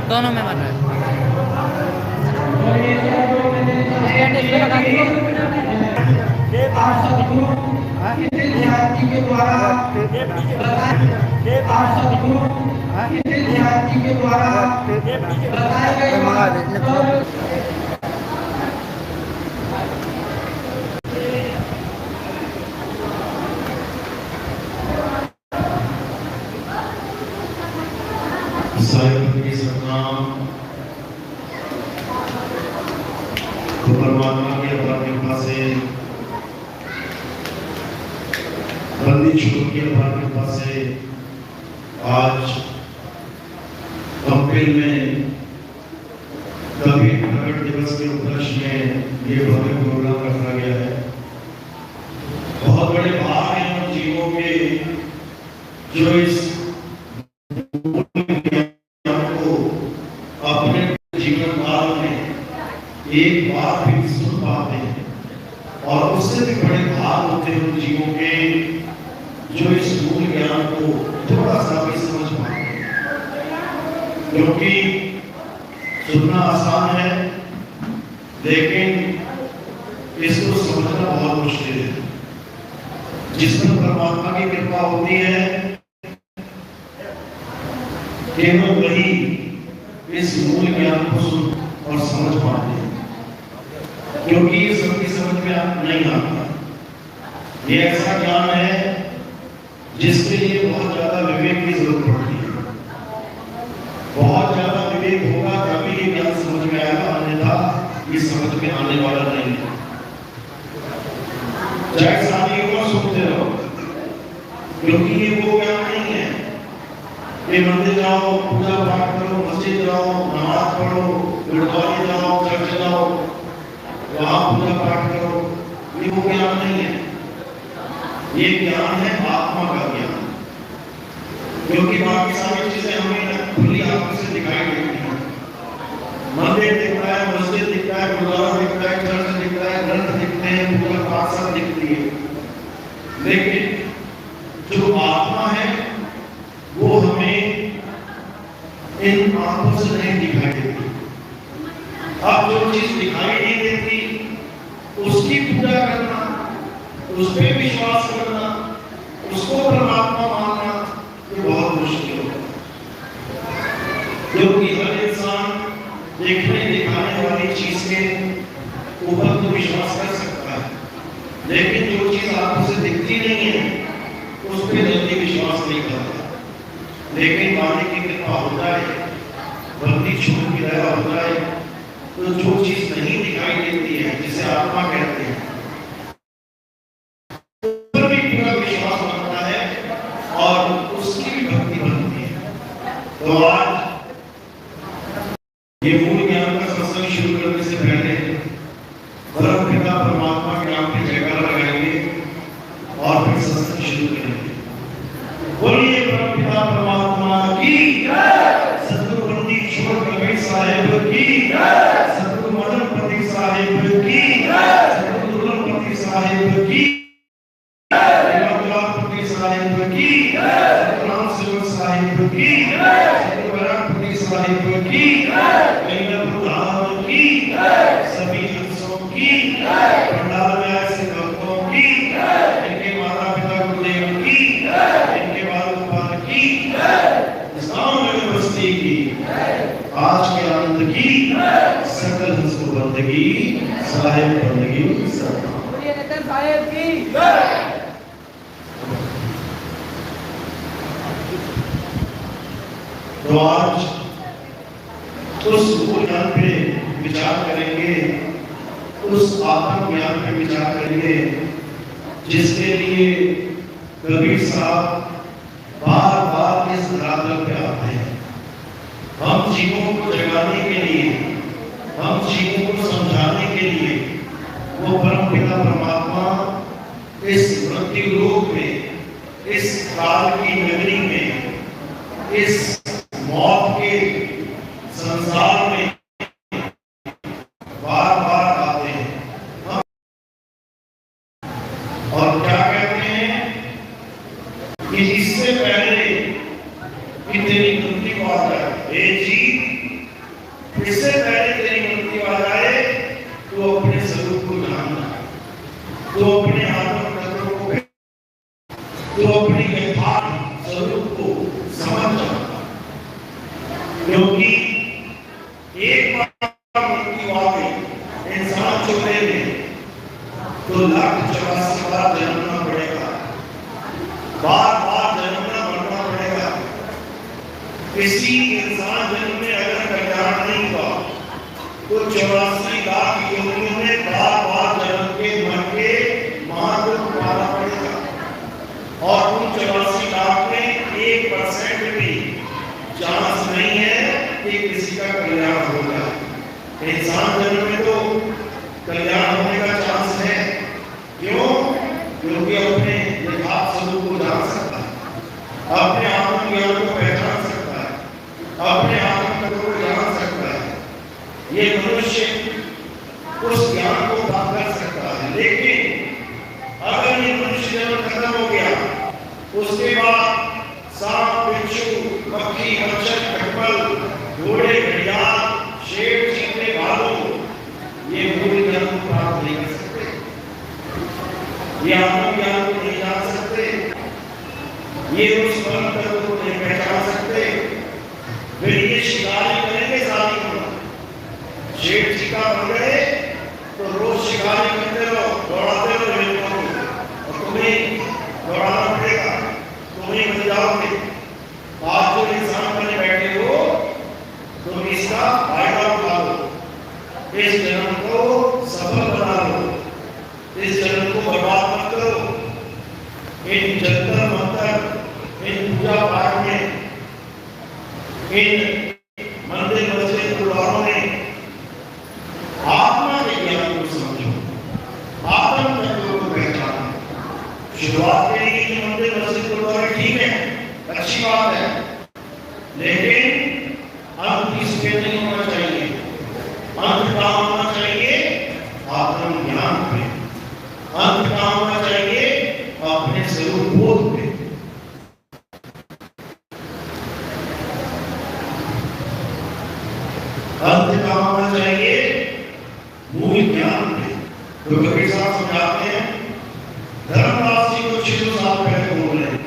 दोनों में बन रहा है। परमात्मा की अपार कृपा से बंदी छोड़ की अपार कृपा से आज कंपेल में कबीर प्रकट दिवस के उपलक्ष्य में ये भव्य प्रोग्राम रखा गया है। बहुत बड़े भाग हैं उन जीवों के जो इस अपने जीवन काल में एक बार भी सुन पाते हैं, और उससे भी बड़े भाग होते हैं उन जीवों के जो इस मूल ज्ञान को थोड़ा सा भी समझ पाते हैं। क्योंकि सुनना आसान है, लेकिन इसको समझना बहुत मुश्किल है। जिसमें परमात्मा की कृपा होती है केवल वही इस मूल ज्ञान को सुन और समझ पाते हैं, क्योंकि ये सबकी समझ में नहीं आता। ये ऐसा ज्ञान है जिसके लिए बहुत ज्यादा विवेक की जरूरत पड़ती है। बहुत ज्यादा विवेक होगा तभी ये ज्ञान समझ में आएगा, अन्यथा ये समझ में आने वाला नहीं है। चाहे सारी उम्र सुनते रहो, क्योंकि ये वो ज्ञान नहीं है कि मंदिर जाओ, पूजा पाठ करो, मस्जिद जाओ, नमाज पढ़ो, गुरुद्वारे जाओ, चर्च जाओ, वहां पूजा पाठ करो। ये वो ज्ञान नहीं है। ये ज्ञान है आत्मा का ज्ञान, क्योंकि बाकी सारी चीजें हमें खुली आंखों से दिखाई देती हैं। मंदिर दिखता है, मस्जिद दिखता है, गुरुद्वारा हैं, पूजा पाठ सब दिखती है, लेकिन जो आत्मा है वो हमें इन आंखों से नहीं दिखाई देती। अब जो चीज दिखाई नहीं देती उसकी पूजा करना, उस पर विश्वास करना, उसको परमात्मा मानना ये बहुत मुश्किल होता है। क्योंकि हर इंसान देखने दिखाने वाली चीज के ऊपर तो विश्वास कर सकता है, लेकिन जो चीज आंखों से दिखती नहीं है उस पर जल्दी विश्वास नहीं करता। लेकिन मालिक की कृपा होता है, बंदी छूट की दया होता है, तो जो चीज नहीं दिखाई देती है जिसे आत्मा कहते हैं उस पर भी पूरा विश्वास बनता है और उसकी भी भक्ति बनती है। तो आज ये मूल ज्ञान का सत्संग शुरू करने से पहले परम पिता परमात्मा के नाम पे जयकारा लगाएंगे और फिर सत्संग शुरू करेंगे। बोलिए परम पिता परमात्मा की सतगुरु बंदी छोड़ कबीर साहेब की, सतगुरु मदनपति साहेब की, सतगुरु दुर्लभपति साहेब की, रामपति साहेब की, राम सेवक साहेब की, सतगुरु वैरागपति साहेब की, गंगापुर धाम की, सभी हंसों की, पंडाल में ऐसे भक्तों की, इनके माता पिता गुरुदेव की, इनके बाल गोपाल की, इस गांव में बस्ती की, आज के आनंद की, सकल हंस को बंदगी, साहेब बंदगी साहेब की। तो आज उस ज्ञान पे विचार करेंगे, उस आत्म ज्ञान पे विचार करेंगे जिसके लिए कबीर साहब बार बार इस धरातल पे आते हैं। हम जीवों को जगाने के लिए, हम जीवों को समझाने के लिए वो परम पिता परमात्मा इस मृत्यु लोक में, इस काल की नगरी में, इस मौत के संसार में बार बार आते हैं और क्या कहते हैं कि इससे पहले कि तेरी मृत्यु आ जाए, हे जीव, इससे पहले तेरी मृत्यु आ जाए तो अपने स्वरूप को जानना, तो अपने आत्म तत्व को, तो अपनी यथार्थ स्वरूप को समझ जाना। क्योंकि एक बार मृत्यु आ गई इंसान चोरे में तो 1,84 बार जन्मना पड़ेगा, बार बार जन्मना मरना पड़ेगा। किसी इंसान जन्म में अगर कल्याण नहीं हुआ तो 84 लाख योनियों में बार बार जन्म के मर के महादुख पाना पड़ेगा और उन 84 लाख में 1% भी चांस नहीं है कि किसी का कल्याण होगा। इंसान जन्म में तो कल्याण होने का चांस है। क्यों? क्योंकि अपने यथार्थ स्वरूप को जान सकता है, अपने आत्म ज्ञान को पहचान सकता है, अपने आत्म तत्व को जान सकता है। ये मनुष्य उस ज्ञान को प्राप्त कर सकता है। लेकिन अगर ये मनुष्य जन्म खत्म हो गया, उसके बाद सांप, बिच्छू, मक्खी, मच्छर, खटमल, घोड़े, घड़ियाल, शेर, चीते, भालू ये मूल ज्ञान को प्राप्त नहीं कर सकते, ये आत्म ज्ञान को नहीं जान सकते, ये उस परम तत्व को नहीं पहचान सकते। फिर ये शिकारी करेंगे सारी उम्र, शेर शिकार बन गए तो रोज शिकारी करते रहो, दौड़ाते रहो, और तुम्हें दौड़ाना पड़ेगा, तुम्हें बन जाओगे। आज जो इंसान बने बैठे हो तुम इसका फायदा उठा लो, इस जन्म को सफल बना लो, इस जन्म को बर्बाद मत करो। इन जंतर मंतर, इन पूजा पाठ में, इन मंदिर मस्जिद गुरुद्वारों में आत्मा के ज्ञान को समझो, आत्म तत्व को पहचानो। शुरुआत के लिए मंदिर मस्जिद गुरुद्वारे ठीक है, अच्छी बात है, लेकिन अंत इसके नहीं होना चाहिए। अंत क्या होना चाहिए? आत्म ज्ञान पे, अंत का होना चाहिए मूल ज्ञान में। तो कबीर साहब समझाते हैं, धर्मदास जी को 600 साल पहले बोल रहे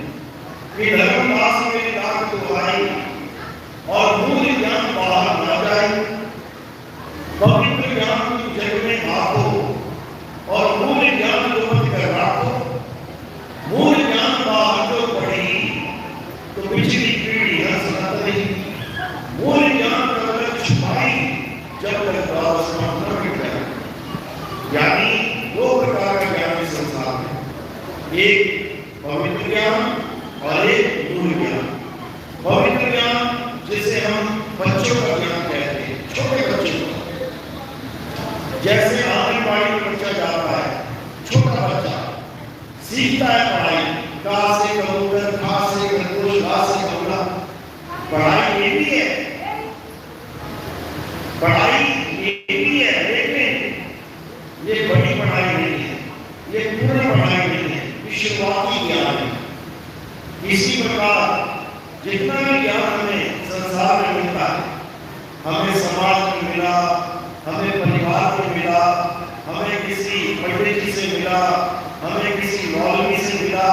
कि धर्मदास मेरी दात को आई और मूल ज्ञान बाहर न जाए, पवित्र ज्ञान की जग में भागो और मूल ज्ञान को मत कर राखो। मूल ज्ञान बाहर जो पड़ी तो पिछली पीढ़ी हंस न रही, मूल ज्ञान कर छुपाई जब तक न मिट जाए। यानी दो प्रकार का ज्ञान इस संसार में, एक पवित्र ज्ञान और एक मूल ज्ञान। पवित्र ज्ञान जिसे हम बच्चों का ज्ञान कहते हैं, छोटे बच्चों का, जैसे आंगनबाड़ी में बच्चा जाता है, छोटा बच्चा सीखता है पढ़ाई, का से कबूतर, खा से खरगोश, ला से कबूला। पढ़ाई ये भी है, पढ़ाई ये भी है, लेकिन ये बड़ी पढ़ाई नहीं है, ये पूर्ण पढ़ाई नहीं है, ये शुरुआती ज्ञान है। इसी प्रकार जितना भी ज्ञान हमें संसार में मिलता है, हमें समाज में मिला, हमें परिवार में मिला, हमें किसी पंडित जी से मिला, हमें किसी मौलवी से मिला,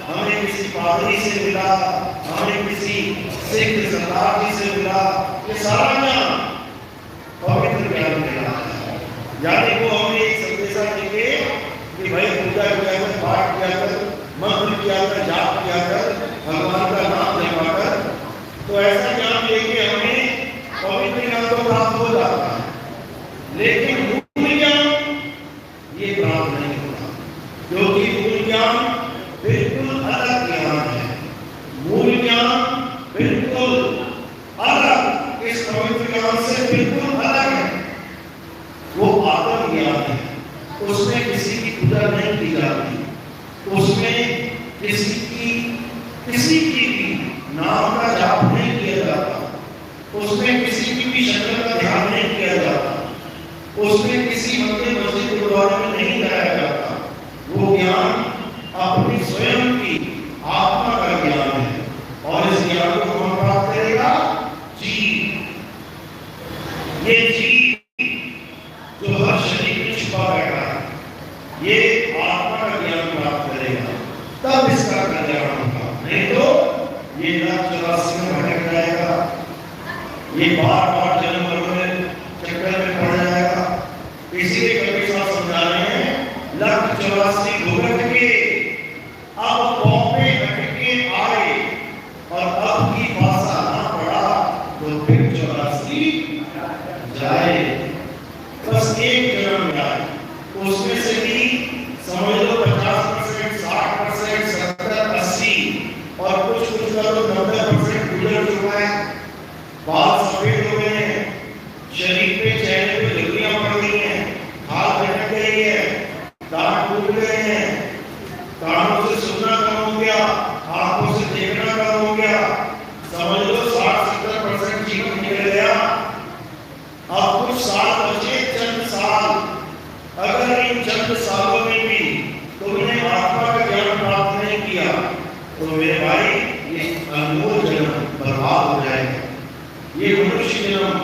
हमें किसी पादरी से मिला, हमें किसी सिख सरदार जी से मिला, ये सारा ज्ञान पवित्र ज्ञान कहलाता है। यानी वो हमें एक संदेशा देंगे कि भाई पूजा किया कर, पाठ किया कर, मंत्र किया कर, जाप किया कर, भगवान का नाम जपा कर, तो ऐसा ज्ञान लेके हमें पवित्र ज्ञान तो प्राप्त हो जाता है। लेकिन मूल ज्ञान ये प्राप्त नहीं होता, क्योंकि मूल ज्ञान बिल्कुल अलग ज्ञान है। मूल ज्ञान बिल्कुल अलग, इस पवित्र ज्ञान से बिल्कुल अलग है। वो आत्म ज्ञान है, उसमें किसी की पूजा नहीं की जाती, उसमें किसी की भी नाम का जाप नहीं किया जाता, उसमें किसी की भी शक्ल का ध्यान नहीं किया जाता, उसमें किसी मंदिर मस्जिद गुरुद्वारे में नहीं कराया जाता। वो ज्ञान अपनी स्वयं की आत्मा का ज्ञान है, और इस ज्ञान को कौन प्राप्त करेगा? जीव। ये जीव जो हर शरीर में छुपा बैठा है, ये आत्मा का ज्ञान प्राप्त करेगा, तब इसका कल्याण होगा। नहीं तो ये लाख 84 में भटक जाएगा, ये बार बार जन्म मरण चक्कर में पड़ जाएगा। इसीलिए कबीर साहब समझा रहे हैं, लाख 84 भुगत के अब पौपे अटके आए, और अब की भाषा ना पड़ा तो फिर 84 जाए। बस एक जन्म जाए, उसमें से भी समझ लो 50%, 60%, 70, 80 और कुछ का तो 90% गुजर चुका है। बाल सफेद हो गए हैं, शरीर पे चेहरे पे झुर्रियां पड़ गई हैं, हाथ भटक गई है, दांत टूट गए हैं, कानों से सुनना कम हो गया, आंखों से देखना कम हो गया। समझ लो 60-70% जीवन निकल गया। अब कुछ साल बचे, चंद साल। अगर इन चंद सालों में भी तुमने आत्मा का ज्ञान प्राप्त नहीं किया तो मेरे भाई ये अनमोल जन्म बर्बाद हो जाएगा, ये मनुष्य जन्म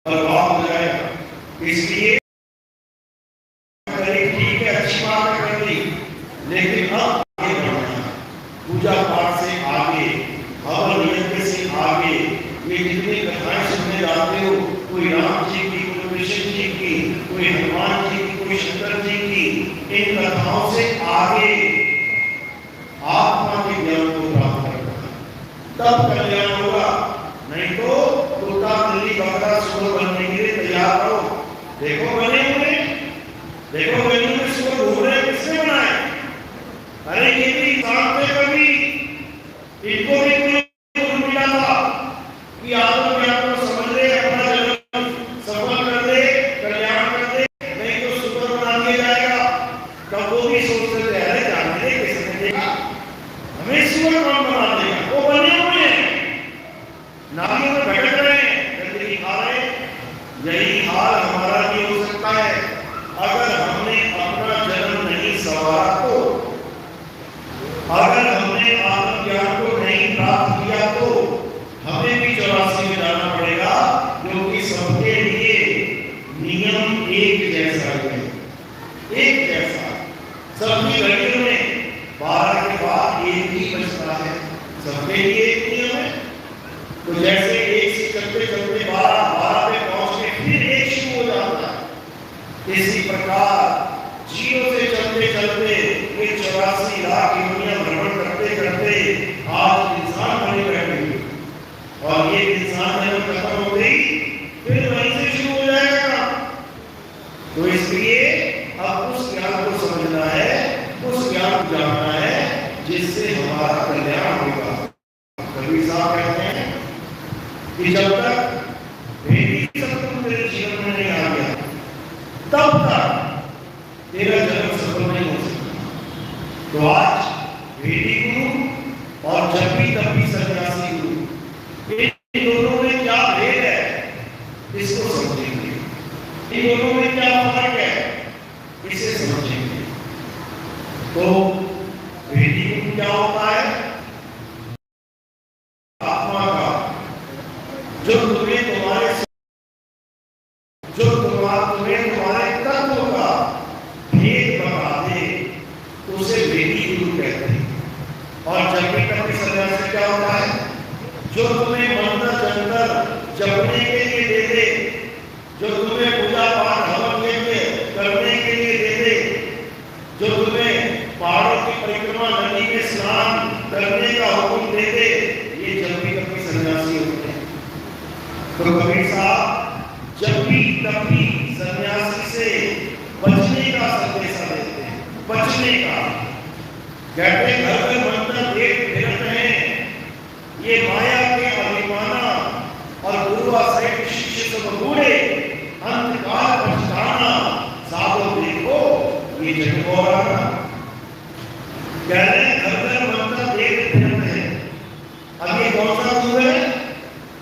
बर्बाद हो जाएगा। इसलिए ठीक है, अच्छी बात कर दी, लेकिन अब आगे बढ़ना है, पूजा पाठ से आगे, हवन यज्ञ से आगे। ये जितनी कथाएं सुनने जाते हो, कोई राम जी की, कोई कृष्ण जी की, कोई हनुमान जी की, कोई शंकर जी की, इन कथाओं से आगे आत्मा के ज्ञान को प्राप्त करना, तब कल्याण होगा। नहीं तो कुत्ता बिल्ली बकरा सुअर बनने के लिए तैयार रहो। देखो बने हुए, देखो गली में सुअर घूम रहे, किसने बनाए? अरे ये भी इंसान थे कभी, इनको भी कोई मिला था कि आत्म ज्ञान को समझ ले, अपना जन्म सफल कर दे, कल्याण कर दे, नहीं तो सुअर बना दिया जाएगा। तब वो भी सोचते थे, अरे जानते किसने देखा, हमें सुअर कौन बना देगा? वो बने हुए हैं, नालियों में भटक रहे हैं, गंदगी खा रहे हैं। यही हाल हमारा भी हो सकता है अगर हमने अपना जन्म नहीं संवारा तो, अगर हमने आत्मज्ञान को नहीं प्राप्त किया तो हमें भी 84 में जाना पड़ेगा, क्योंकि जैसा है, एक जैसा। सबकी घड़ियों में 12 के बाद एक ही बजता है, सबके लिए एक नियम है। तो जैसे एक से चलते चलते 12 पे पहुंच के फिर एक शुरू हो जाता है, इसी प्रकार जीरो से चलते चलते ये 84 लाख दुनिया भ्रमण करते करते आज इंसान बने बैठे हुए, और ये इंसान जब खत्म हो गई फिर वहीं से शुरू हो जाएगा। तो इसलिए अब उस ज्ञान को समझना है, उस ज्ञान को जानना है जिससे हमारा कल्याण होगा। कबीर साहब कहते हैं कि जब तक भेदी सत्संग तेरे जीवन में नहीं आ गया तब तक तेरा जन्म सफल नहीं हो सकता। तो आज भेदी गुरु और जब भी तब भी सन्यासी गुरु, इन दोनों में क्या भेद है इसको समझेंगे, इन दोनों में क्या फर्क है इसे समझेंगे। तो भेदी गुरु क्या होता है? आत्मा का जो तुम्हें तुम्हारे तुम्हारे तत्व का भेद बता दे उसे भेदी गुरु कहते हैं। और जब भी कभी सन्यासी क्या होता है? जो तुम्हें मंत्र जंतर जपने के लिए दे दे, जो तुम्हें पूजा पाठ हवन यज्ञ करने के लिए दे दे, जो तुम्हें पहाड़ों की परिक्रमा नदी में स्नान करने का हुक्म दे दे, ये जब भी कभी सन्यासी होते हैं। तो कबीर साहब जब भी कभी सन्यासी से बचने का संदेश देते हैं, बचने का। कहते घर में मंत्र देख फिरत हैं, ये माया के अभिमाना और गुरु आश्रय शिष्य सब बूढ़े, अंतकाल पछताना साधो देखो ये जग गौराना। कह रहे घर में मंत्र देख फिरत हैं। अब ये कौन सा गुरु है?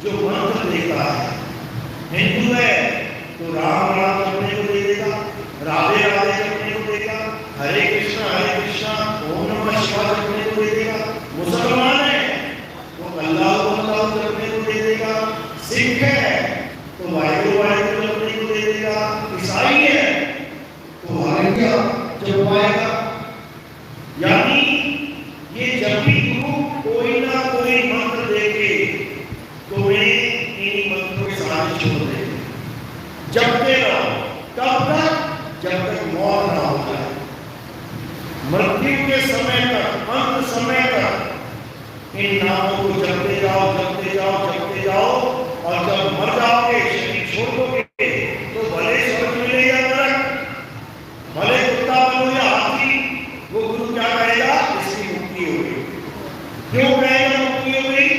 जो मंत्र देता है। हिंदू है तो राम राम करने को दे देगा, राधे राधे करने को देगा, हरे कृष्णा ओम नमः शिवाय करने को दे देगा। मुसलमान है तो अल्लाह करने को दे देगा, सिख है तो वाहिगुरु करने को दे देगा, ईसाई है तो हालेलुया जपवाएगा। यानी ये जब भी गुरु कोई ना कोई मंत्र देके तुम्हें इन्हीं मंत्रों के सहारे छोड़ दे। जपते रहो तब तक जब तक मौत ना हो जाए। मृत्यु के समय तक, अंत समय तक इन नामों को जपते जाओ, जपते जाओ, जपते जाओ, और जब मर जाओगे, शरीर छोड़ दोगे, तो भले स्वर्ग मिले या नरक, भले कुत्ता बनो या हाथी, वो गुरु क्या कहेगा? इसकी मुक्ति हो गई। क्यों कहेगा मुक्ति हो गई?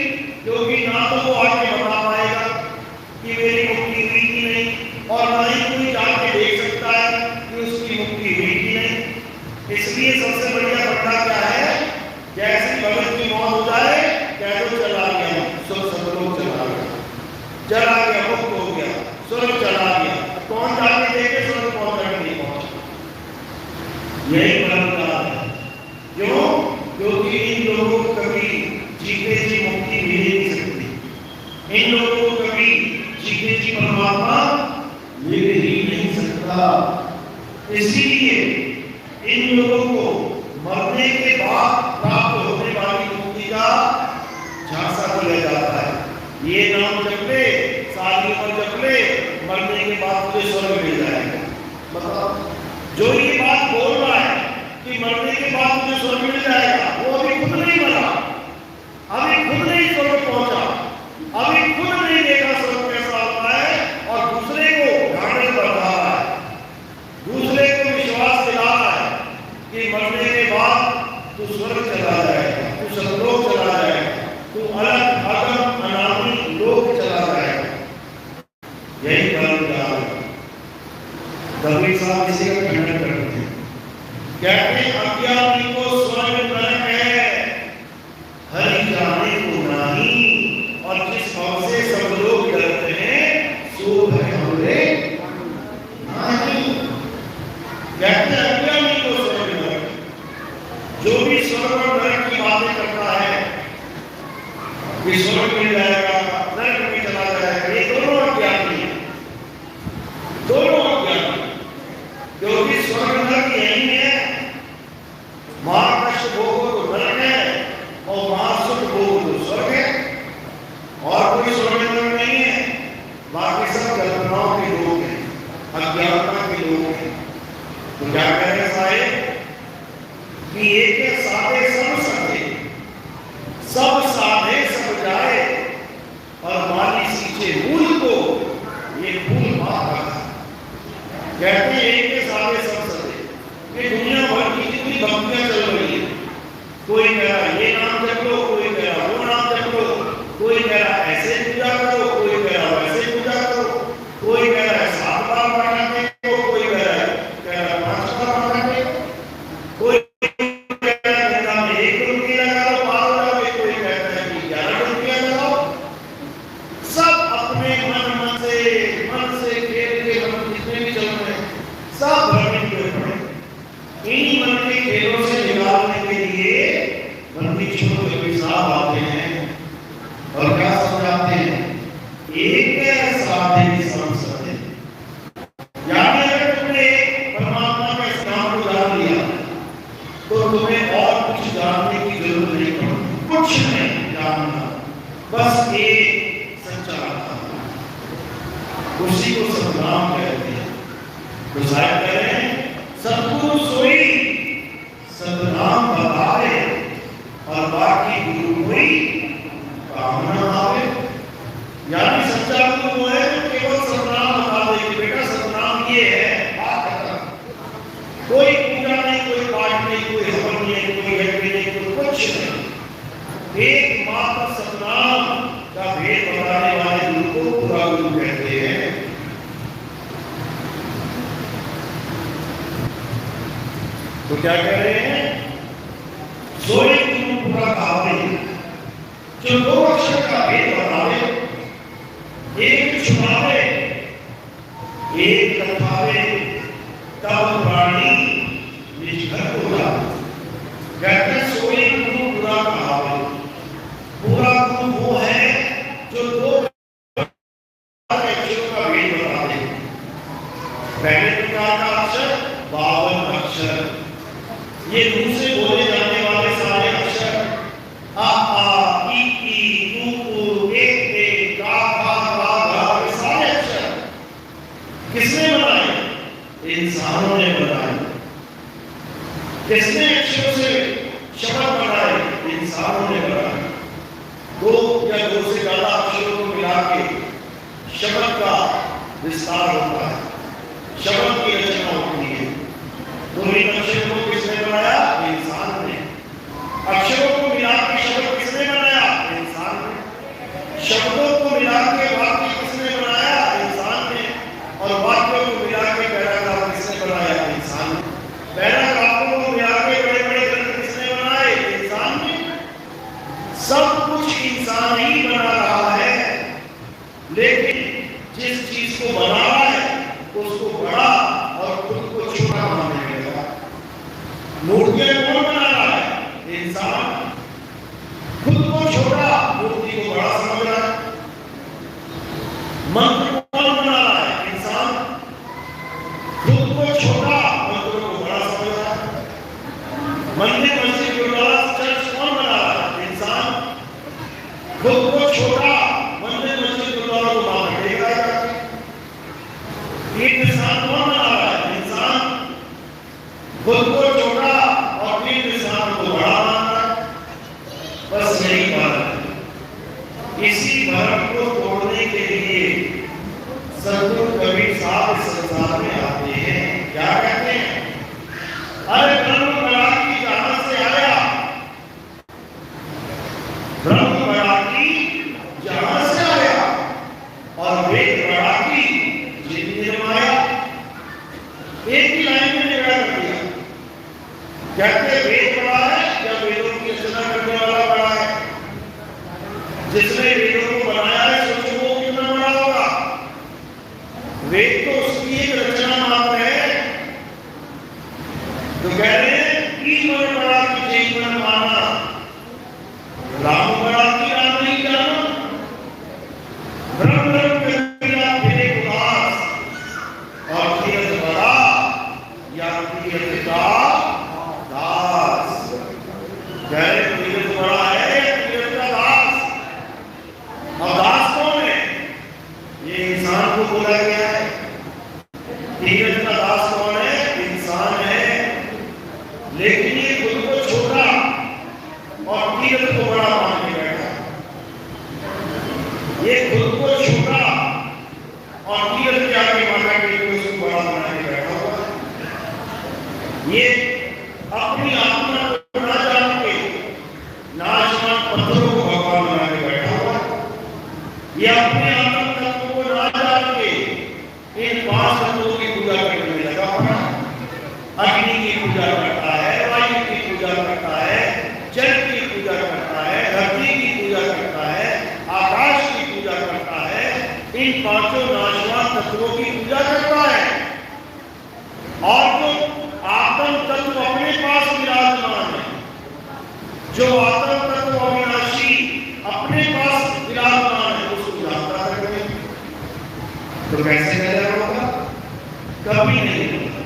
क्योंकि ना तो वो आगे बता पाएगा कि मेरी मुक्ति हुई कि नहीं, और ना ही कोई जाके देख सकता है कि उसकी मुक्ति हुई कि नहीं। इसलिए सबसे बढ़िया बंदा क्या है? जैसे भगत की मौत हो जाए, कह दो चला गया, स्वर्ग चला गया, चला गया, मुक्त हो गया, स्वर्ग चला गया। कौन जाके देखे स्वर्ग पहुंचा कि नहीं पहुंचा? यही परंपरा है। क्यों? क्योंकि इन लोगों को कभी जीते जी मुक्ति मिल नहीं सकती, इन लोगों को कभी जीते जी परमात्मा मिल ही नहीं सकता। इसीलिए इन लोगों को मरने के बाद प्राप्त होने वाली मुक्ति का झांसा दिया जाता है। ये नाम जप ले, सारी उम्र जप ले, मरने के बाद तुझे स्वर्ग मिल जाएगा। मतलब जो ये बात बोल रहा है कि मरने के बाद तुझे स्वर्ग मिल जाएगा, वो अभी खुद नहीं मरा, अभी खुद नहीं स्वर्ग पहुंचा, अभी खुद नहीं देखा स्वर्ग कैसा होता है, और दूसरे को ढांढस बढ़ा रहा है, दूसरे को विश्वास दिला रहा है कि मरने के बाद तू स्वर्ग चला जाएगा, तू सतलोक चला जाएगा, तू अलग अगम अनामी लोक चला जाएगा। यही परंपरा है। कबीर साहब इसी का खंडन करते हैं। कहते अज्ञानी को स्वर्ग नरक है, हरि जाने को नहीं, और जिस भाव से सब लोग डरते हैं सो है हमरे नहीं। कहते अज्ञानी को स्वर्ग नरक, जो भी स्वर्ग और नरक की बातें करता है कि स्वर्ग मिल जाएगा, नरक में चला जाएगा, ये दोनों अज्ञानी हैं, दोनों अज्ञानी। अज्ञानता के लोग हैं। तो क्या कह रहे साहेब कि एक साधे सब सधे, सब साधे सब जाए, और माली सींचे मूल को ये फूल मार कहते हैं एक साधे सब सधे। ये दुनिया भर की जितनी भक्तियां चल रही है, कोई कह रहा ये नाम जप लो, कोई कह रहा वो नाम जप लो, कोई कह रहा ऐसे पूजा करो, कोई कह रहा वैसे पूजा करो, कोई कह रहा है 7 बार पढ़ाने को, कोई कह रहा है 5 बार पढ़ाने को, कोई कह रहा है नाम 1 रुपया लगाओ पार हो जाओगे, कोई कहता है कि 11 रुपया लगाओ। सब अपने मन से खेल के मन जितने भी चल रहे हैं सब भ्रमित हुए पड़े। इन मन के खेलों से निकालने के लिए मंदिर छोड़ के साहब आते हैं और क्या समझाते हैं, एक साधे सब सधे। यानी अगर तुमने परमात्मा के इस नाम को जान लिया तो तुम्हें और कुछ जानने की जरूरत नहीं पड़ती, कुछ नहीं जानना, बस एक सच्चा उसी को सतनाम कहते हैं। तो साहब कह रहे हैं सतगुरु सोई सतनाम बतावे, और बाकी गुरु कोई काम न आवे। यानी सच्चा गुरु वो है जो केवल सतनाम बता दे कि बेटा सतनाम ये है, बात खत्म। कोई पूजा नहीं, कोई पाठ नहीं, कोई हवन नहीं, कोई यज्ञ नहीं, कोई कुछ नहीं, एकमात्र सतनाम का भेद बताने वाले गुरु को पूरा गुरु कहते हैं। तो क्या कह रहे हैं, सोई गुरु पूरा कहावे, जो 2 अक्षर का भेद बतावे, एक छुपावे एक कथावे, तब प्राणी निज घर को जावे। कहते हैं सोई गुरु पूरा कहावे। पूरा गुरु वो है जो 2 अक्षरों का भेद बतावे। पहले प्रकार का अक्षर 52 अक्षर, ये मुंह से बोले जाने वाले सारे अक्षर आ ई उ ए ए का गा ये सारे अक्षर किसने बनाए? इंसानों ने बनाए। किसने अक्षरों से शब्द बनाए? इंसानों ने बनाए। 2 या 2 से ज्यादा अक्षरों को मिला के शब्द का विस्तार होता है, शब्द की रचना होती है। पूरी अक्षरों को किसने बनाया? इंसान ने। अक्षरों को मिला के शब्द किसने बनाया? इंसान ने। शब्दों को मिला के वाक्य किसने बनाया? इंसान ने। और वाक्यों को मिला के पैराग्राफ किसने बनाया? इंसान ने। पैराग्राफों को मिला के बड़े बड़े ग्रंथ किसने बनाए? इंसान ने। सब कुछ इंसान ही बना रहा है, लेकिन जिस चीज को बना रहा है उसको बड़ा और खुद को छोटा मानने लगा। मूर्तियां कौन बना रहा है? इंसान। खुद को छोटा, मूर्ति को बड़ा समझ रहा है। मंत्र कौन बना रहा है? इंसान। खुद को छोटा, मंत्र को बड़ा समझ रहा है। मंदिर मस्जिद गुरुद्वारा चर्च कौन बना रहा है? इंसान। खुद को छोटा, मंदिर मस्जिद गुरुद्वारा को मान देगा। एक इंसान कौन बना रहा है? इंसान। खुद को छोटा और एक इंसान को बड़ा मानता है। बस यही बात है। इसी भ्रम को तोड़ने के लिए सतगुरु कबीर साहब संसार में आते हैं। क्या कहते हैं? अरे ब्रह्म बराकी जहां से आया, ब्रह्म बराकी जहां से आया, और वेद बराकी निर्माया। एक ही लाइन में निगड़ा कर दिया। कहते वेद बड़ा है या वेदों की रचना करने वाला बड़ा है? जिसने वेदों को बनाया है सोचो वो कितना बड़ा होगा। वेद तो उसकी एक रचना मात्र है। तो कह रहे हैं कि मन बड़ा की मन माना, राम बड़ा की राम नहीं जाना। ब्रह्म और तीर्थ बड़ा या तीर्थ का दास। तीर्थ बड़ा है या तीर्थ का दास? और दास कौन है? ये इंसान को बोला गया है। धीरज का दास कौन है? इंसान है, लेकिन ये खुद को छोटा और धीरज को बड़ा मान के बैठा। ये खुद को छोटा और धीरज के आगे माना कि उसको बड़ा बना के बैठा हुआ है। ये अपनी आत्मा को ना जान के नाशवान पत्थरों को भगवान बना के बैठा हुआ है। ये अपने आत्म तत्व को ना जान के इन 5 तत्वों की पूजा करने में लगा हुआ है। अग्नि की पूजा करता है, वायु की पूजा करता है, जल की पूजा करता है, धरती की पूजा करता है, आकाश की पूजा करता है, इन 5 नाशवान तत्वों की पूजा करता है। और जो आत्म तत्व अपने पास विराजमान है, जो आत्म तत्व अविनाशी अपने पास विराजमान है, उसको जानता है। तो कैसे पैदा होगा? कभी नहीं होगा।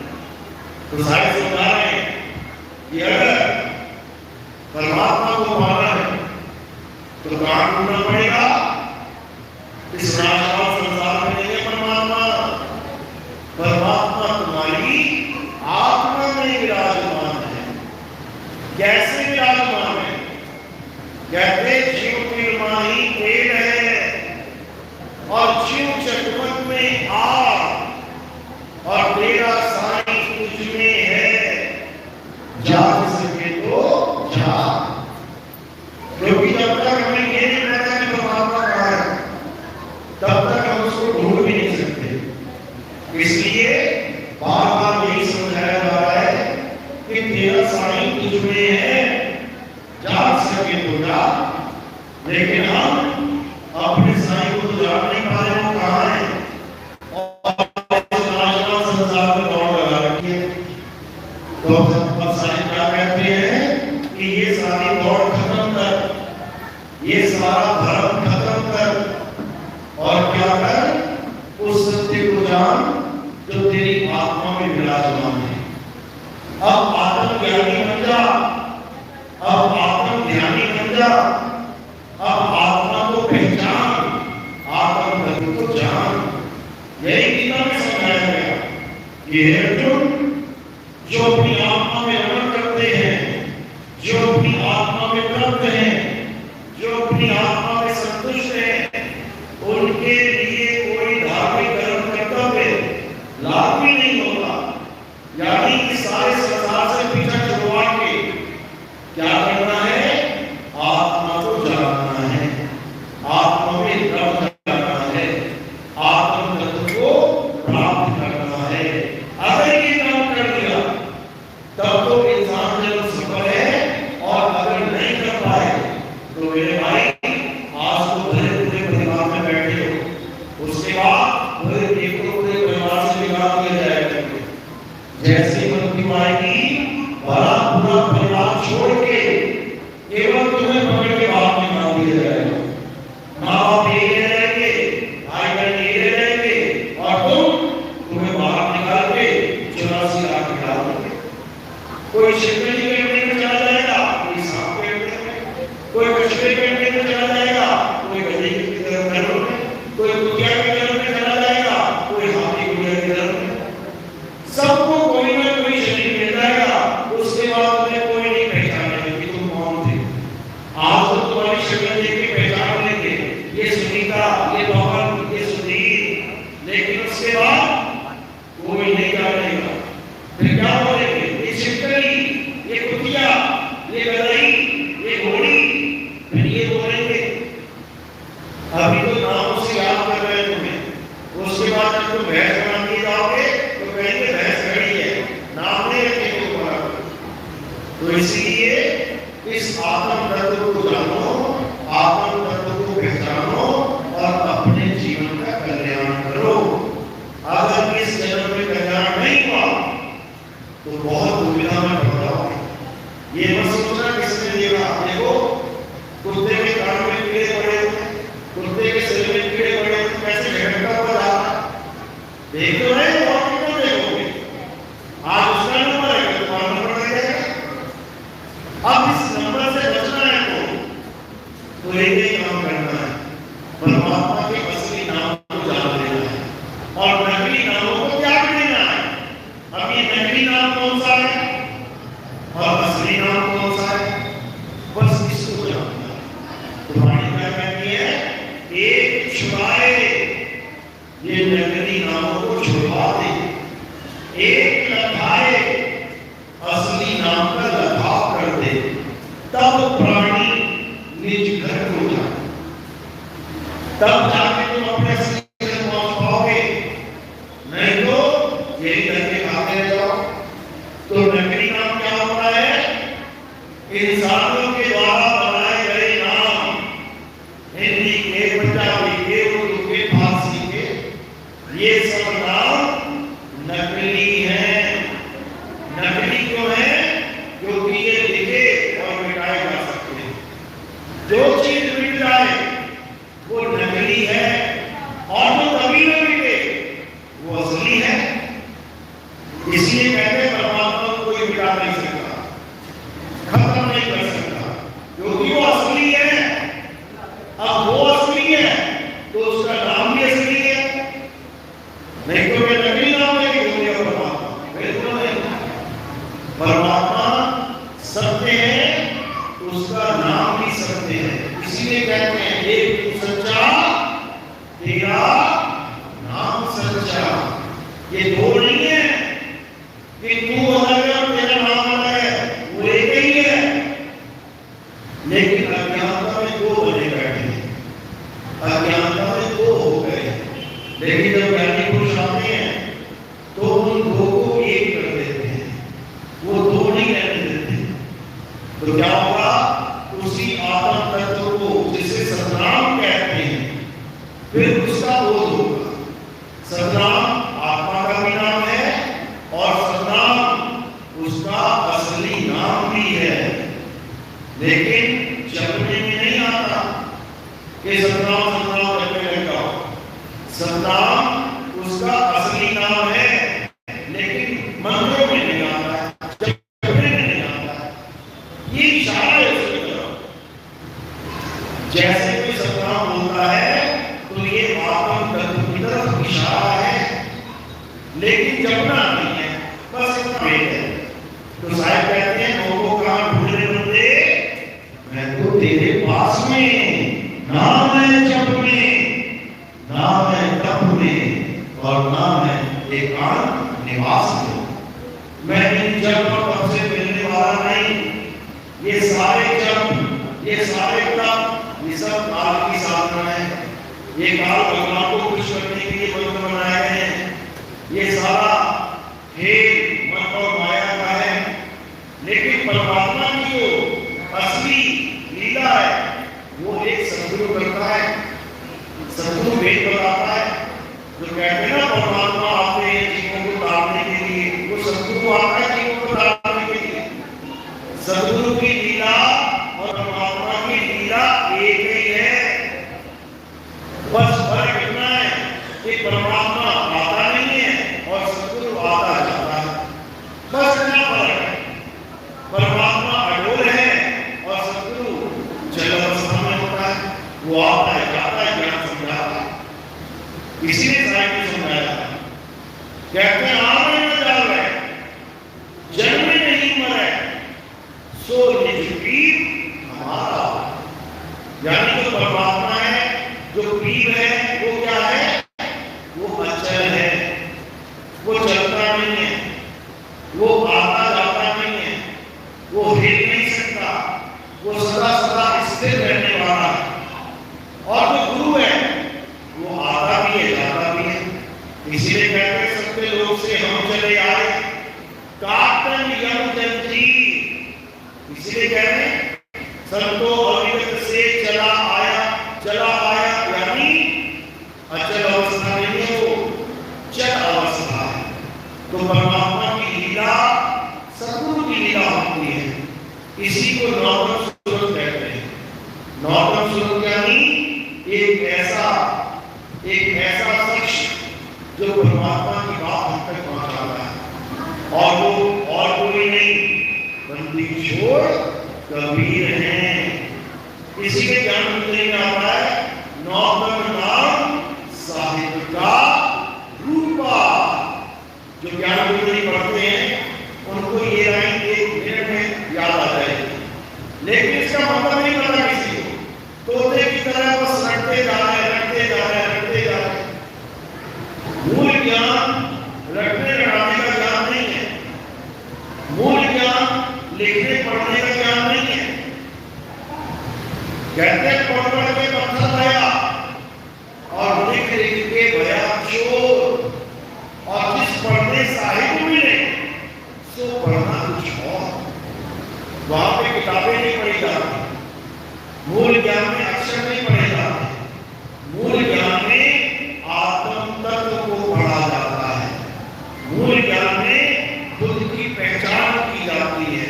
तो सारे समझा रहे हैं कि अगर परमात्मा को पाना है तो कहां ढूंढना पड़ेगा? इस नाशवान संसार में नहीं है परमात्मा। परमात्मा तुम्हारी आत्मा में विराजमान है। कैसे विराजमान है? कहते ज्योतिर्मयी तेल है और जीव चकमक में आग, और तेरा साई तुझ में है, जाग सके तो जाग। क्योंकि जब तक हमें ये नहीं पता कि परमात्मा कहाँ है, तब तक हम उसको ढूंढ भी नहीं सकते। इसलिए बार बार यही समझाया जा रहा है कि तेरा साई तुझ में है, जाग सके तो जाग। लेकिन हम अपने साई को तो जान नहीं पा रहे, वो कहाँ है? संसार में दौड़ लगा रखी है। तो अब सारे क्या कहते हैं कि ये सारी दौड़ खत्म कर, ये सारा धर्म खत्म कर, और क्या कर? उस सत्य को जान जो तेरी आत्मा में विराजमान है। अब आत्म ज्ञानी बन जा, अब आत्म ध्यानी बन जा, अब आत्मा को पहचान, आत्म तत्व को जान। यही गीता में समझाया गया। ये अर्जुन जो अपनी आत्मा में रमण करते हैं, जो अपनी आत्मा में तृप्त हैं, जो अपनी आत्मा में संतुष्ट हैं, उनके लिए कोई धार्मिक कर्म कर्तव्य लाभ भी नहीं होता। यानी कि सारे संसार से पीछा छुड़वा के क्या करना है? आत्मा को जानना है, आत्मा में रमण करना है, आत्म तत्व को प्राप्त करना है। अगर ये काम कर दिया तब तो इंसान जब सफल है, और अगर नहीं कर पाए तो मेरे भाई आज तो भले पूरे परिवार में बैठे हो, उसके बाद पूरे परिवार से निकाल दिया जाएगा। जैसे मृत्यु आएगी, भला पूरा परिवार छोड़ के केवल तुम्हें पकड़ के बाहर निकाल दिया जाएगा। माँ बाप ये रहेंगे, भाई बहन ये रहेंगे, और तुम्हें बाहर निकाल के 84 लाख निकाल देंगे। कोई शिवजी के पेट में चला जाएगा, कोई सांप के पेट में, कोई कछुए के पेट में चला जाएगा, कोई गधे के गर्भ में, कोई कुतिया के गर्भ में चला जाएगा, कोई हाथी घोड़े के गर्भ में। सबको कोई ना कोई शरीर मिल जाएगा। उसके बाद तुम्हें कोई नहीं पहचानेगा कि तुम कौन थे। आज तो तुम्हारी शक्ल देख के पहचान लेंगे, ये सुनीता, ये पवन, ये सुधीर, लेकिन उसके बाद कोई नहीं जानेगा। फिर क्या बोलेंगे? ये शिवकली, ये कुतिया, ये गधई, ये घोड़ी, फिर ये बोलेंगे। अभी तो नाम से याद कर रहे हैं तुम्हें, उसके बाद जब तुम भैंस बन के जाओगे तो कहेंगे भैंस खड़ी है, नाम नहीं रखेंगे तुम्हारा। तो इसलिए इस आत्म तत्व को जानो, आत्म तत्व को पहचानो और अपने जीवन का कल्याण करो। अगर इस जन्म में कल्याण नहीं हुआ तो बहुत दुविधा में पड़ जाओगे। ये मत सोचना किसने देखा। देखो कुत्ते के कान में कीड़े पड़े, कुत्ते के सिर में कीड़े पड़े, कैसे झटका हुआ जा रहा है। देख तो रहे हो, और क्यों देखोगे? आज उसका नंबर है, तुम्हारा नंबर नहीं है। अब इस नंबर से बचना है तो एक ही काम करना है, परमात्मा के असली नाम को जान लेना है और नकली नामों को त्याग देना है। अब ये नकली नाम कौन सा है और असली नाम कौन सा है, बस इसको जानना है। तो वाणी क्या कहती है, एक छुड़ाए, ये नकली नामों को छुड़वा दे, एक लखाए, असली नाम का लखाव कर दे, तब प्राणी निज घर को जाए, तब जाके तुम अपने असली घर पहुंच पाओगे, नहीं तो यही करके खाते रह जाओ। तो नकली नाम क्या होता है, इंसानों के द्वारा बनाए गए नाम, हिंदी के, पंजाबी के, उर्दू के, फारसी के, ये सब नाम नकली हैं। नकली क्यों है, क्योंकि ये लिखे और मिटाए जा सकते हैं। जो चीज मिट जाए वो नकली है, और जो कभी न मिटे वो असली है। इसलिए कहते हैं परमात्मा को कोई मिटा नहीं सकता, खत्म नहीं कर सकता, क्योंकि वो असली है। अब वो असली है तो उसका नाम भी असली है, नहीं तो वे नकली नाम लेके घूम गया परमात्मा, बिल्कुल नहीं। परमात्मा सत्य है, उसका नाम भी सत्य है। इसीलिए कहते हैं एक तू सच्चा, तेरा नाम सच्चा। ये दो नहीं है कि तू अलग है और तेरा नाम अलग है, वो एक ही है। लेकिन अज्ञानता में दो बने बैठे हैं, अज्ञानता में दो हो गए। लेकिन जब ज्ञानी पुरुष आते हैं तो उन दो को एक कर देते हैं, वो दो नहीं रहने देते। तो क्या होगा, उसी आत्म तत्व को जिसे सतनाम कहते हैं, फिर उसका बोध होगा। सतनाम आत्मा का भी नाम है और सतनाम उसका असली नाम भी है, लेकिन जपने में नहीं आता कि सतनाम सतनाम करने लगा। सतनाम उसका असली नाम है, लेकिन मंत्रों में नहीं आता है, जपने में नहीं आता है। ये इशारा है उसकी तरफ। जैसे कोई सतनाम बोलता है तो ये आत्म तत्व की तरफ इशारा है, लेकिन जपना नहीं है, बस इतना है। तो साहिब कहते हैं लोगों का ढूंढने बंदे, मैं तो तेरे पास में, नाम है जप में, नाम है तप में, और नाम है एकांत निवास में। मैं इन जप और तप से मिलने वाला नहीं। ये सारे जप, ये सारे तप, ये सब काल की साधना है। ये काल भगवान को खुश करने के लिए मंत्र बनाए गए हैं। ये सारा खेल मन और माया का है, लेकिन परमात्मा की जो असली लीला है वो एक सदगुरु करता है। सदगुरु वेद बताता है, जो कहते हैं ना परमात्मा आते हैं जीवों को तारने के लिए, वो सदगुरु आता है जीवों को तारने के लिए। सदगुरु की लीला और परमात्मा की लीला एक ही है, बस फर्क इतना है कि परमात्मा आता नहीं है और सदगुरु आता जाता है, बस इतना फर्क है। परमात्मा अडोल है और सदगुरु जल अवस्था में होता है, वो आता है जाता है, ज्ञान समझाता है। इसीलिए साहिब ने समझाया, कहते हैं आवे न जावे, जन्म नहीं मरे, सो निज पीर हमारा। यानी जो परमात्मा है, जो पीर है, वो क्या है, वो अचल है, वो चलता नहीं है, वो आता जाता नहीं है, वो हिल नहीं सकता, वो सदा सदा स्थिर रहने वाला है। और जो गुरु है वो आता भी है जाता भी है। इसीलिए कहते हैं सत्य लोग से हम चले आए, काटन यम जंजी। इसीलिए कहते हैं संतो अविगत से चला आया, चला आया यानी अचल अवस्था नहीं है, वो चल अवस्था है। तो परमात्मा की लीला सदगुरु की लीला होती है। इसी को नौतम स्वरूप कहते हैं। नौतम स्वरूप यानी एक ऐसा शख्स जो परमात्मा की बात हम तक पहुंचाता है, और वो और कोई नहीं, बंदी छोड़ कबीर है। इसी के ज्ञान मंत्री में आता है, नौतम नाम साहिब का रूपा। जो ज्ञान कुंडली पढ़ते हैं उनको ये लाइन एक मिनट में याद आ जाएगी, लेकिन इसका मतलब नहीं पता किसी को। तोते की तरह बस रटते जा रहे हैं, रटते जा रहे हैं, रटते जा रहे हैं। मूल ज्ञान रटने रटाने का ज्ञान नहीं है, मूल ज्ञान लिखने पढ़ने का ज्ञान नहीं है। कहते हैं पढ़ पढ़ के पत्थर आया और लिख लिख के भया चोर, और जिस पढ़ने साहित्य मिले सो पढ़ना कुछ और। वहां पे किताबें नहीं पढ़ी जाती, मूल ज्ञान में अक्षर नहीं पढ़े जाते, मूल ज्ञान में आत्म तत्व को पढ़ा जाता है, मूल ज्ञान में खुद की पहचान की जाती है,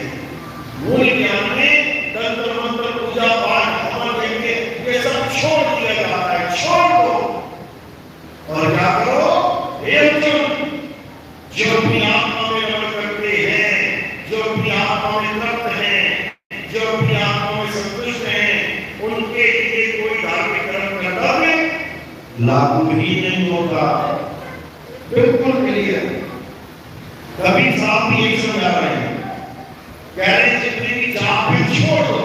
मूल ज्ञान में तंत्र मंत्र पूजा पाठ हवन यज्ञ ये सब छोड़ दिया जाता है। छोड़ दो और क्या करो, हे अर्जुन, जो अपनी आत्मा में रमण करते हैं, जो अपनी आत्मा में तृप्त हैं, जो अपनी आत्मा में संतुष्ट हैं, उनके लिए कोई धार्मिक कर्म कर्तव्य लागू ही नहीं होता। बिल्कुल क्लियर। कभी साहब भी यही समझा रहे हैं, कह रहे जितने भी जाप है छोड़ दो,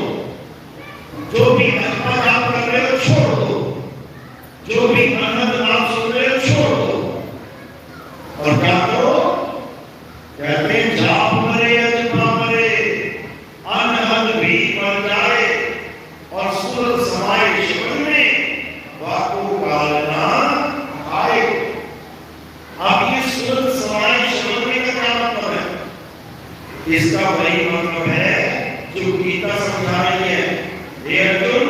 जो भी आत्मा जाप कर रहे हो छोड़ दो, जो भी अनंत नाम सुन रहे हो छोड़ दो, और क्या करो, कहते हैं जाप मरे अजमा मरे, अनहद भी मर जाए, और सूरत समाये जीवन में वाको कालना आए। अब ये सूरत समाये जीवन में का क्या मतलब है? इसका वही मतलब है जो गीता समझा रही है, हे अर्जुन,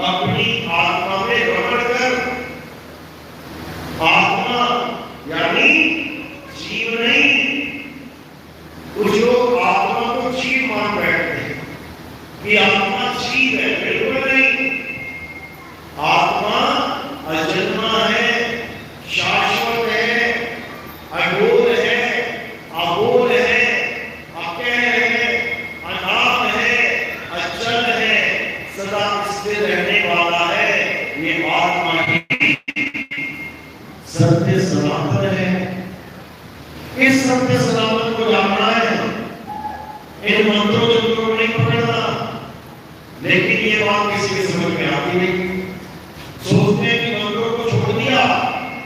अपनी आत्मा में रमण कर। आत्मा यानी जीव नहीं। कुछ लोग आत्मा को जीव मान बैठते हैं कि आत्मा जीव है, बिल्कुल नहीं। आत्मा अजन्मा है, शाश्वत है, अघोर है, अबोध है, अकह है, अनाथ है, अचल है, सदा स्थिर रहने वाला है। ये आत्मा ही सत्य सनातन है। इस सत्य सनातन को जानना है, इन मंत्रों को नहीं पकड़ना। लेकिन ये बात किसी के समझ में आती नहीं। सोचते हैं कि मंत्रों को छोड़ दिया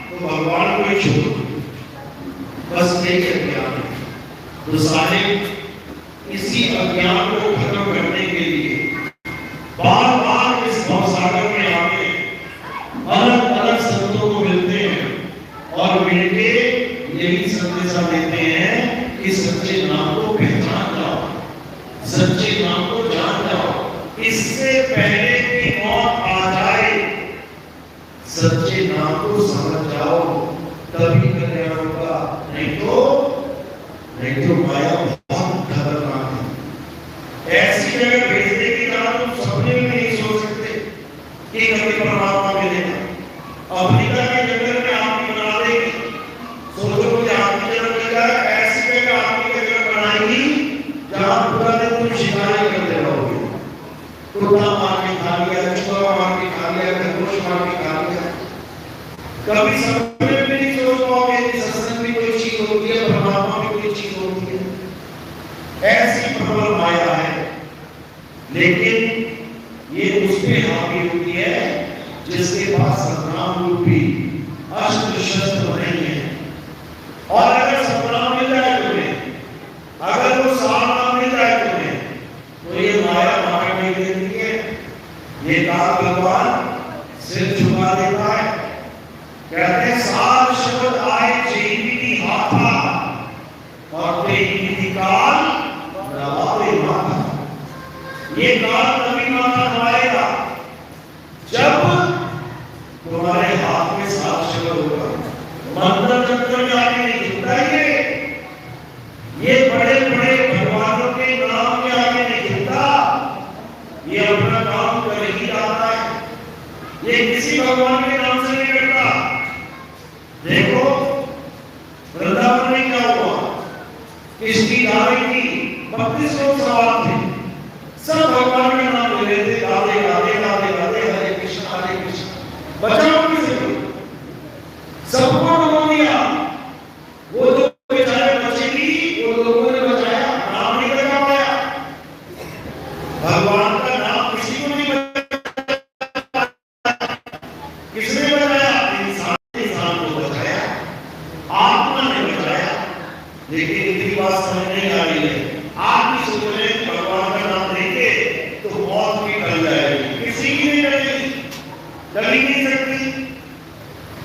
तो भगवान को ही छोड़, बस यही अज्ञान है। तो सारे इसी अज्ञान को खत्म करने के लिए बार बार इस भवसागर में आके अलग अलग संतों को मिलते हैं और मिलके यही संदेशा देते हैं कि सच्चे नाम को पहचान जाओ, सच्चे नाम को जान जाओ, इससे पहले कि मौत आ जाए सच्चे नाम को समझ जाओ, तभी कल्याण होगा। नहीं तो माया बहुत खतरनाक है। ऐसी जगह भेज देगी जहां तुम सपने में नहीं सोच सकते कि कभी परमात्मा मिलेगा। अफ्रीका के जंगल में आपकी बना देगी, सोचो मुझे आपकी जगह मिल जाए, ऐसी जगह आपकी जगह बनाएगी जहां पूरा दिन तुम शिकारी करते रहोगे। कुत्ता मार के खा लिया, चूहा मार के खा लिया, खरगोश मार के खा लिया। कभी सपने में नहीं सोच पाओगे कि सत्संग में कोई चीज होती है, परमात्मा में कोई चीज होती है। ऐसी प्रबल माया है, लेकिन ये उस पे हावी होती है जिसके पास सतनाम रूपी अस्त्र शस्त्र नहीं है। और अगर सतनाम मिल जाए तुम्हें, अगर वो सावधान मिल जाए तुम्हें, तो ये माया मार नहीं देती है। ये काल भगवान सिर झुका देता है। कहते हैं साल शब्द आए जेबी हाथा और तेरी काल नवावे माथा। ये काल तभी माथा आएगा जब तुम्हारे हाथ में सात शब्द होगा। मंत्र तंत्र में आगे नहीं झुकता ये बड़े बड़े भगवानों के नाम के आगे नहीं झुकता, ये अपना काम कर ही जाता है। ये किसी भगवान के नाम से नहीं करता। देखो वृंदावन में क्या हुआ, किसकी गाड़ी थी, 32 लोग सवाल थे, सब भगवान का नाम ले रहे थे, राधे राधे राधे राधे, हरे कृष्ण बचाओ किसी को, सबको डुबो दिया। वो जो बेचारे लेकिन इतनी बात समझ नहीं आ रही है। आप भी सोच रहे हैं भगवान का नाम लेंगे तो मौत भी टल जाएगी, किसी की नहीं टलेगी, टल ही नहीं सकती,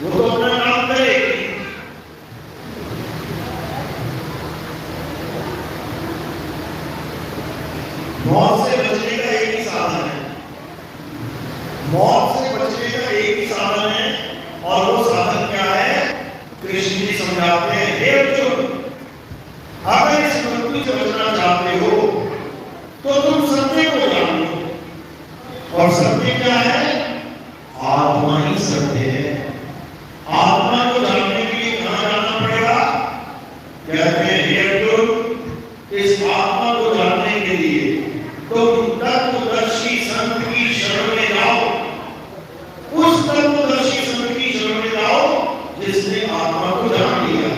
वो तो अपना काम करेगी। मौत से बचने का एक ही साधन है, मौत से बचने का एक ही साधन है, और वो साधन क्या है? कृष्ण जी समझाते हैं, हे अर्जुन, अगर इस मृत्यु से बचना चाहते हो तो तुम सत्य को जान लो, और सत्य क्या है? आत्मा ही सत्य है। आत्मा को जानने के लिए कहां जाना पड़ेगा? कहते हैं, हे अर्जुन, इस आत्मा को जानने के लिए तुम तत्वदर्शी संत की शरण में जाओ, उस तत्वदर्शी संत की शरण में जाओ जिसने आत्मा को जान लिया।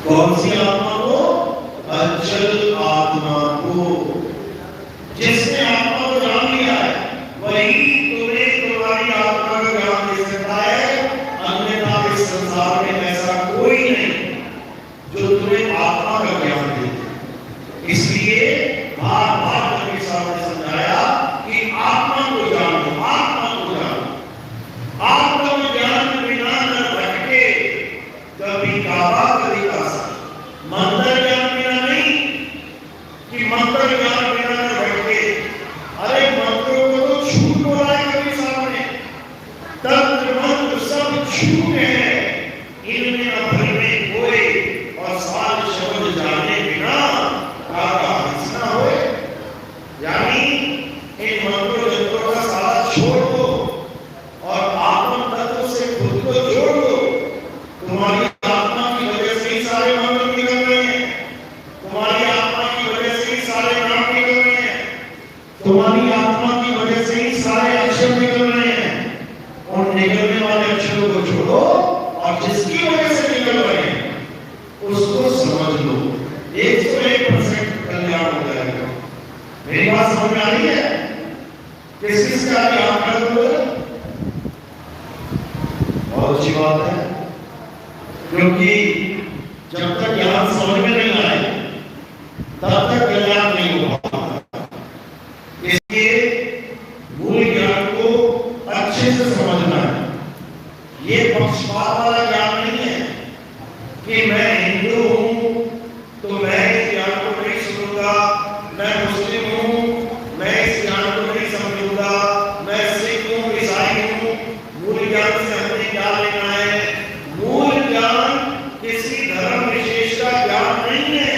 कौन सी आत्मा को? अचल आत्मा को। जिसने आत्मा को जान लिया है वही तुम्हें तुम्हारी आत्मा का ज्ञान दे सकता है, अन्यथा इस संसार में ऐसा कोई नहीं जो तुम्हें आत्मा का ज्ञान दे। इसलिए बार बार कबीर साहब ने समझाया कि आत्मा को जानो, आत्मा को जानो। आत्मा को ज्ञान बिना न भटके, कभी काबा कभी कासा। मंत्र ज्ञान बिना नहीं कि मंत्र ज्ञान बिना न भटके। अरे मंत्रों को तो झूठ बोला है कबीर साहब ने, तंत्र मंत्र सब झूठ है, इनमें न भर में कोई, और साल शब्द जाने बिना काका हंसना होए। यानी इन मंत्रों जंत्रों का सारा छोड़ दो और आत्म तत्व से खुद को जोड़ दो। तुम्हारी आत्मा की वजह से ही सारे मंत्र निकल रहे हैं, तुम्हारी आत्मा की वजह से ही सारे नाम निकल रहे हैं, तुम्हारी आत्मा की वजह से ही सारे अक्षर निकल रहे हैं। उन निकलने वाले अक्षरों को छोड़ो और जिसकी वजह से निकल रहे हैं उसको समझ लो, 101% कल्याण हो जाएगा। मेरी बात समझ में आ रही है? किस किस का ज्ञान कर दो? बहुत अच्छी बात है, क्योंकि जब तक ज्ञान समझ में नहीं आए तब तक कल्याण नहीं होगा। इसलिए मूल ज्ञान को अच्छे से समझना है। ये पक्षपात वाला ज्ञान नहीं है कि मैं हिंदू हूं तो मैं इस ज्ञान को नहीं सुनूंगा, मैं मुस्लिम हूं मैं इस ज्ञान को नहीं समझूंगा, मैं सिख हूं ईसाई हूं। मूल ज्ञान से हमें क्या लेना है? मूल ज्ञान किसी धर्म विशेष का ज्ञान नहीं है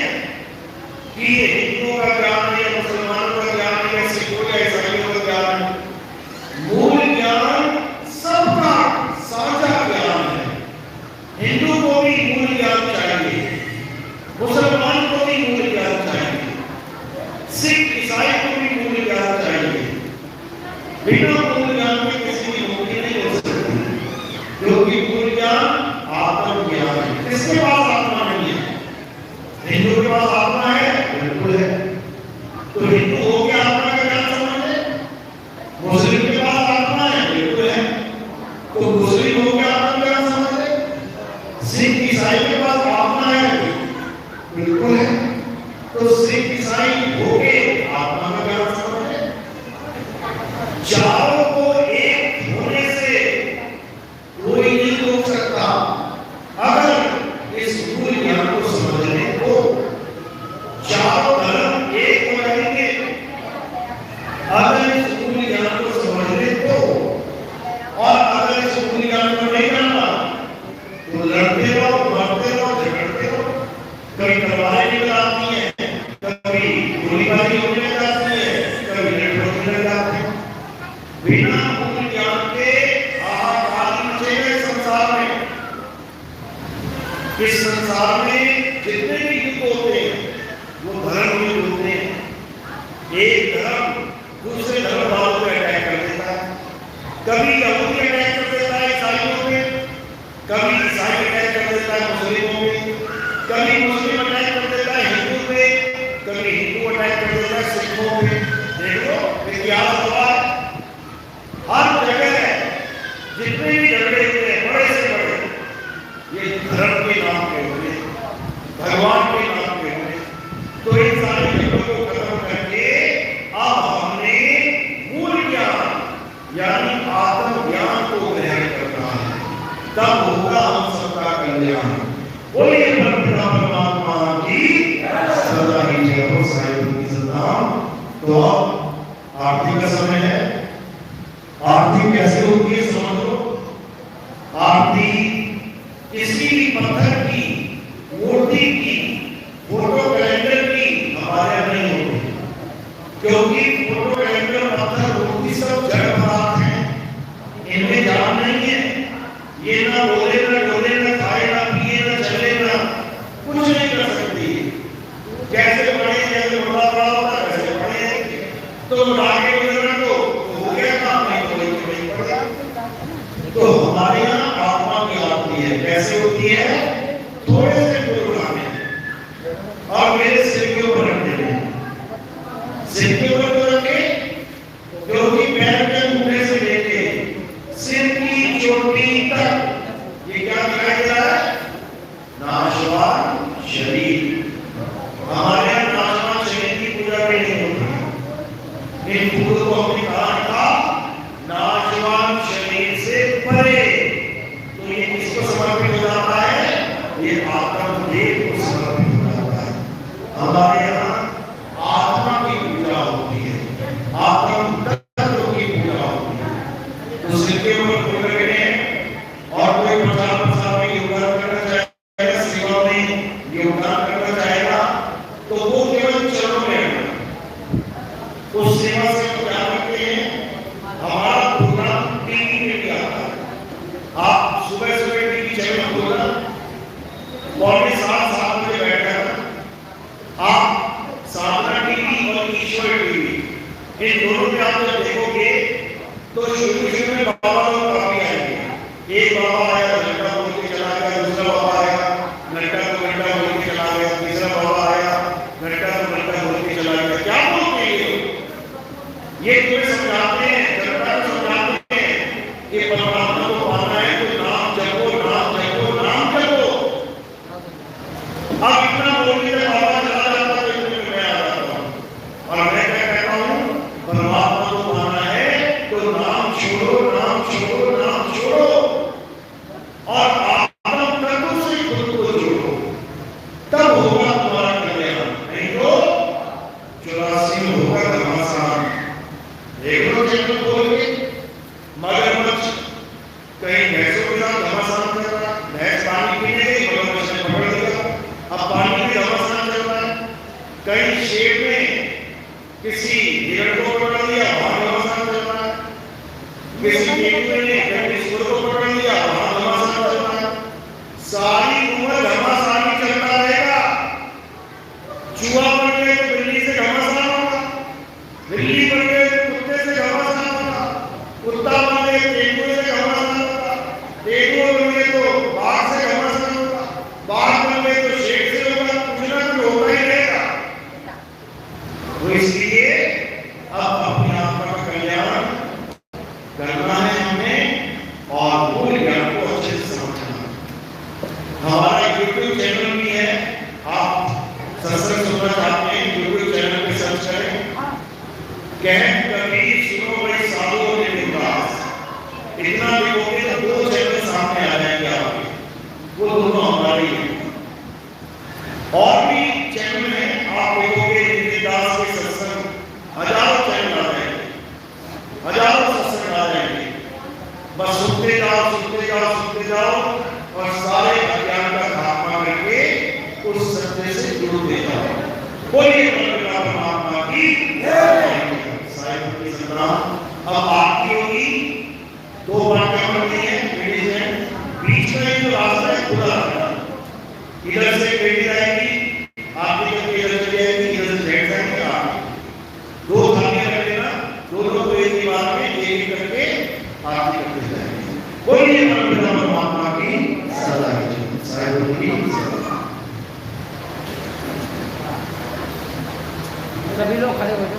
कि ये हिंदुओं का ज्ञान है, मुसलमानों का ज्ञान है, सिखों या ईसाइयों का ज्ञान है। मूल ज्ञान सबका साझा ज्ञान है। हिंदू को भी मूल ज्ञान चाहिए, मुसलमान को भी मूल ज्ञान चाहिए, सिख ईसाई को भी मूल ज्ञान चाहिए। बिना मूल ज्ञान के किसी की मुक्ति नहीं हो सकती, क्योंकि मूल ज्ञान आत्म ज्ञान है। किसके पास आत्मा नहीं है? हिंदू के पास आत्मा है, बिल्कुल है, तो हिंदू हो गया आत्मा का ज्ञान समझ ले। मुस्लिम के पास आत्मा है, बिल्कुल है, तो मुस्लिम हो गया आत्मा का ज्ञान समझ ले। सिख ईसाई के पास आत्मा है, बिल्कुल है, तो सिख ईसाई हो गए आत्मा का ज्ञान समझ ले। चारों को एक होने से कोई नहीं रोक सकता अगर इस मूल ज्ञान को समझने को। चारों धर्म एक हो जाएंगे अगर इस मूल ज्ञान को समझने को, और अगर इस मूल ज्ञान को नहीं जानना तो लड़ते रहो, मरते रहो, झगड़ते रहो। कभी तलवारें निकल आती हैं, कभी गोलीबारी होने लग जाती है, कभी लड़ होने लग जाते हैं। बिना मूल ज्ञान के हाहाकार मचेगा इस संसार में। इस संसार में जितने भी युद्ध होते हैं वो धर्म युद्ध होते हैं। एक धर्म दूसरे धर्म वालों पे अटैक कर देता है। कभी यहूदी अटैक कर देता है ईसाइयों पे, कभी ईसाई अटैक कर देता है मुस्लिमों पे, कभी मुस्लिम अटैक कर देता है हिंदू पे, कभी हिंदू अटैक कर देता है सिखों पे। देखो इतिहास हुआ हर जगह जितने भी झगड़े हुए बड़े से बड़े ये धर्म के नाम पे हुए। प्रणाम। तो अब आरती का समय है। आरती कैसे होती है समझ लो। आरती किसी भी पत्थर की, मूर्ति की, फोटो कैलेंडर की हमारे यहाँ नहीं होती, क्योंकि फोटो कैलेंडर, पत्थर, मूर्ति सब जड़ पदार्थ हैं, इनमें जान नहीं है। ये ना बोले ना डोले ना खाए ना पिए ना चले ना कुछ नहीं कर सकती। जैसे पढ़े जैसे बड़ा बड़ा होता है वैसे पढ़े, तो आगे गुजरना तो हो गया काम, नहीं तो नहीं पढ़ा। तो हमारे यहाँ आत्मा की आरती है। कैसे होती है? थोड़े से फूल उठाने और मेरे सिर के ऊपर रख देने। सिर के ऊपर रखे क्योंकि पैर के अंगूठे से लेके सिर की चोटी तक ये क्या दिखाई दे रहा है? नाशवान शरीर। हमारे यहाँ नाशवान शरीर की पूजा भी नहीं होती। इन फूलों को हमने कहा था नाशवान शरीर से परे। तो ये किसको समर्पित हो जाता है? ये आत्मदेव को समर्पित हो जाता है। हमारे यहाँ आत्मा की पूजा होती है, आत्म तत्व की पूजा होती है। तो सिर के ऊपर फूल रखने और कोई प्रचार प्रसार में योगदान करना चाहेगा, सेवा में योगदान करना चाहेगा, तो वो केवल चरणों में है। उस सेवा से क्या करते हैं? हमारा प्रोग्राम टीवी में भी आता है। आप सुबह सुबह टीवी चैनल खोलना, पौने 7 बजे बैठकर आप साधना टीवी और ईश्वर टीवी, इन दोनों में आप जब देखोगे तो शुरू में बाबा लोग काफी आएंगे। एक बाबा आया, घंटा बोल के चला गया, दूसरा बाबा आया, घंटा को घंटा बोल के चला गया, तीसरा बाबा आया, घंटा को घंटा बोल के चला गया। क्या बोलते हैं ये तुम्हें समझाते हैं, जनता को समझाते हैं कि परमात्मा को पाना है तो नाम जपो, नाम जपो, नाम जपो। अब इतना बोलने से बाबा चला जाता है तो मैं आ जाता हूँ और मैं क्या कहता हूँ? परमात्मा को पाना है तो नाम छोड़ो, नाम छोड़ो, नाम छोड़ो और आत्म तत्व से खुद को जोड़ो, तब होगा तुम्हारा कल्याण। नहीं तो 84 में होगा घमासान। एक लोग चैनल खोल के मगरमच्छ कहीं भैंसों के साथ घमासान कर रहा है, भैंस पानी पीने गई, मगरमच्छ ने पकड़ लिया, अब पानी में घमासान चल रहा है। कहीं शेर में किसी हिरण को पकड़ लिया, वहां घमासान चल रहा है। किसी टेकुए ने कहीं सुअर को पकड़ लिया, वहां घमासान चल रहा है। सारी उम्र घमासान ही चलता रहेगा। चूहा बन गए तो बिल्ली से घमासान होगा, बिल्ली बन गए तो कुत्ते से घमासान होगा, कुत्ता बन गए टेकुए से घमासान होगा, टेकुआ बन गए तो बाघ से घमासान होगा, बाघ बन गए तो शेर से होगा, कुछ ना कुछ होता ही रहेगा। तो इसलिए अब अपने आत्मा का कल्याण करना है हमें और मूल ज्ञान को अच्छे से समझना। हमारा यूट्यूब चैनल भी है, आप सत्संग सुनना चाहते हैं यूट्यूब चैनल पे सर्च करें, कहत कबीर सुनो भाई साधुओं ने विकास। इतना लिखोगे तो 2 चैनल सामने आ जाएंगे आपके, वो दोनों हमारी हैं। और भी चैनल में आप देखोगे दास के सत्संग, हजारों चैनल आ जाएंगे, हजारों सत्संग आ जाएंगे। बस सुनते जाओ, सुनते जाओ, सुनते जाओ और सारे अज्ञान का खात्मा करके उस सत्य से जुड़ते जाओ। बोलिए परमात्मा की जय। साहिब की सलाम अब आपकी होगी। 2 बातें करनी है, बीच में जो रास्ता है खुला रहना। इधर से बेटी आएगी, आपकी करके इधर चली जाएगी, इधर से बैठ जाएंगे आप। 2 थालियां रख देना, दोनों को एक ही बार में एक ही करके आरती करते जाएंगे। बोलिए परमात्मा की सदा की साहिब की सदा। सभी लोग खड़े हो